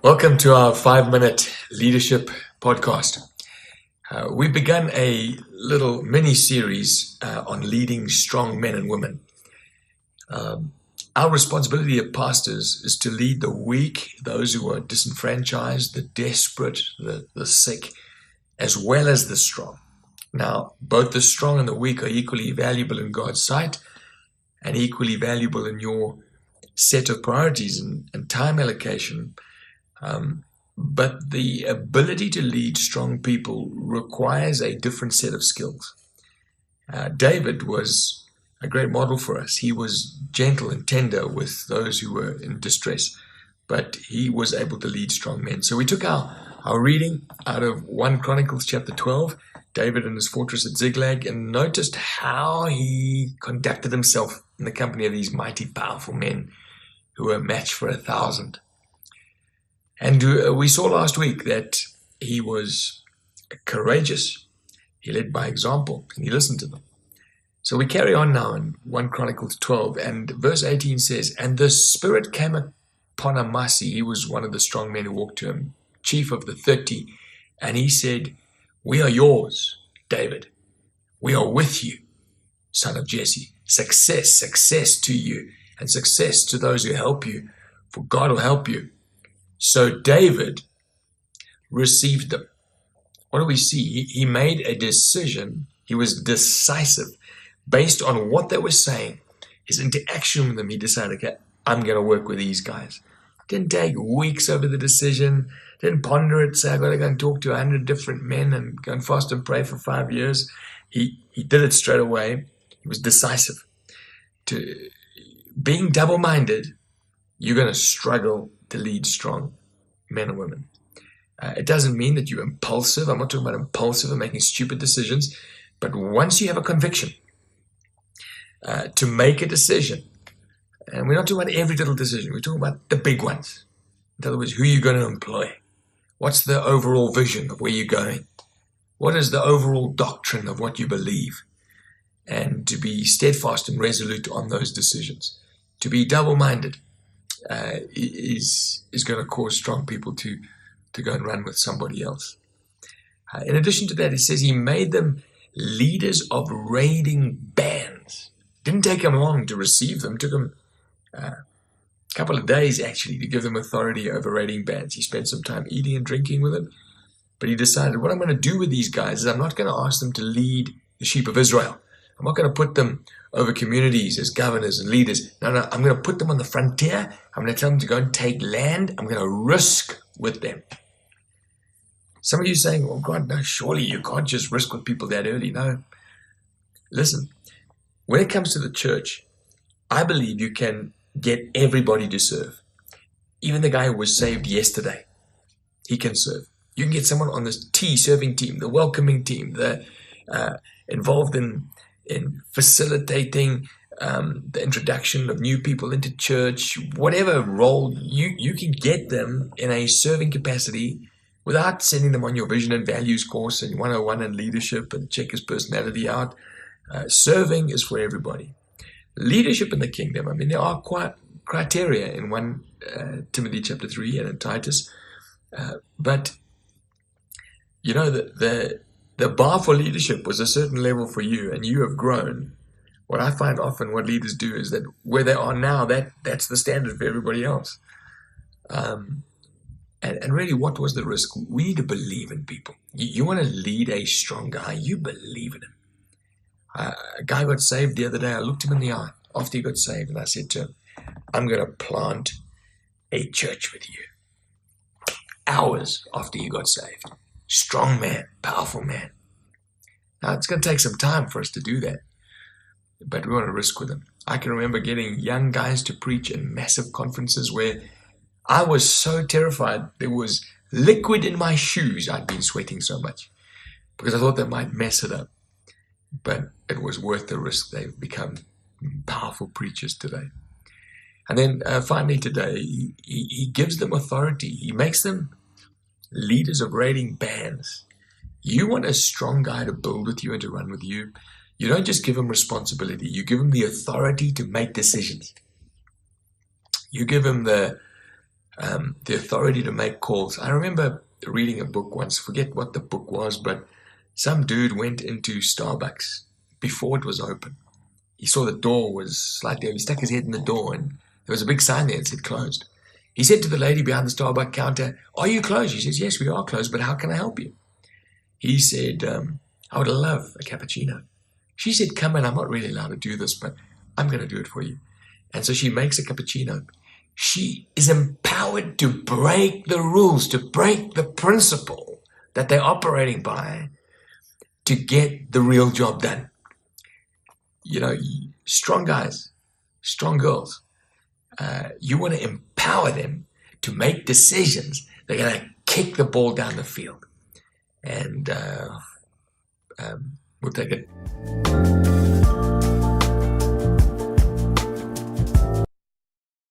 Welcome to our 5-minute leadership podcast. We've begun a little mini-series on leading strong men and women. Our responsibility as pastors is to lead the weak, those who are disenfranchised, the desperate, the sick, as well as the strong. Now, both the strong and the weak are equally valuable in God's sight and equally valuable in your set of priorities and time allocation. But the ability to lead strong people requires a different set of skills. David was a great model for us. He was gentle and tender with those who were in distress, but he was able to lead strong men. So we took our reading out of 1 Chronicles chapter 12, David and his fortress at Ziklag, and noticed how he conducted himself in the company of these mighty, powerful men who were a match for 1,000. And we saw last week that he was courageous. He led by example, and he listened to them. So we carry on now in 1 Chronicles 12, and verse 18 says, "And the Spirit came upon Amasi." He was one of the strong men who walked to him, chief of the 30, and he said, "We are yours, David. We are with you, son of Jesse. Success to you, and success to those who help you, for God will help you." So David received them. What do we see? He made a decision. He was decisive. Based on what they were saying, his interaction with them, he decided, okay, I'm going to work with these guys. Didn't take weeks over the decision. Didn't ponder it, say, I've got to go and talk to 100 different men and go and fast and pray for 5 years. He did it straight away. He was decisive. Being double-minded, you're going to struggle to lead strong men and women. It doesn't mean that you're impulsive. I'm not talking about impulsive and making stupid decisions. But once you have a conviction to make a decision, and we're not talking about every little decision, we're talking about the big ones. In other words, who you're going to employ. What's the overall vision of where you're going? What is the overall doctrine of what you believe? And to be steadfast and resolute on those decisions. To be double-minded is going to cause strong people to go and run with somebody else. In addition to that, it says he made them leaders of raiding bands. Didn't take him long to receive them. Took him a couple of days, actually, to give them authority over raiding bands. He spent some time eating and drinking with them. But he decided, what I'm going to do with these guys is I'm not going to ask them to lead the sheep of Israel. I'm not going to put them over communities as governors and leaders. No, I'm going to put them on the frontier. I'm going to tell them to go and take land. I'm going to risk with them. Some of you are saying, well, God, no, surely you can't just risk with people that early. No. Listen, when it comes to the church, I believe you can get everybody to serve. Even the guy who was saved yesterday, he can serve. You can get someone on this serving team, the welcoming team, the involved in facilitating the introduction of new people into church, whatever role, you can get them in a serving capacity without sending them on your vision and values course and 101 and leadership and check his personality out. Serving is for everybody. Leadership in the kingdom, I mean, there are quite criteria in 1 Timothy chapter 3 and in Titus. But, you know, the bar for leadership was a certain level for you, and you have grown. What I find often what leaders do is that where they are now, that's the standard for everybody else. And really, what was the risk? We need to believe in people. You want to lead a strong guy, you believe in him. A guy got saved the other day. I looked him in the eye after he got saved, and I said to him, I'm going to plant a church with you. Hours after he got saved. Strong man, powerful man. Now, it's going to take some time for us to do that, but we want to risk with them. I can remember getting young guys to preach in massive conferences where I was so terrified. There was liquid in my shoes. I'd been sweating so much because I thought they might mess it up, but it was worth the risk. They've become powerful preachers today. And then finally today, he gives them authority. He makes them leaders of raiding bands. You want a strong guy to build with you and to run with you. You don't just give him responsibility. You give him the authority to make decisions. You give him the the authority to make calls. I remember reading a book once, forget what the book was, but some dude went into Starbucks before it was open. He saw the door was slightly open. He stuck his head in the door and there was a big sign there that said closed. He said to the lady behind the Starbucks counter, "Are you closed?" She says, "Yes, we are closed, but how can I help you?" He said, "I would love a cappuccino." She said, "Come in, I'm not really allowed to do this, but I'm going to do it for you." And so she makes a cappuccino. She is empowered to break the rules, to break the principle that they're operating by to get the real job done. You know, strong guys, strong girls, you want to empower them to make decisions. They're going to kick the ball down the field. And we'll take it.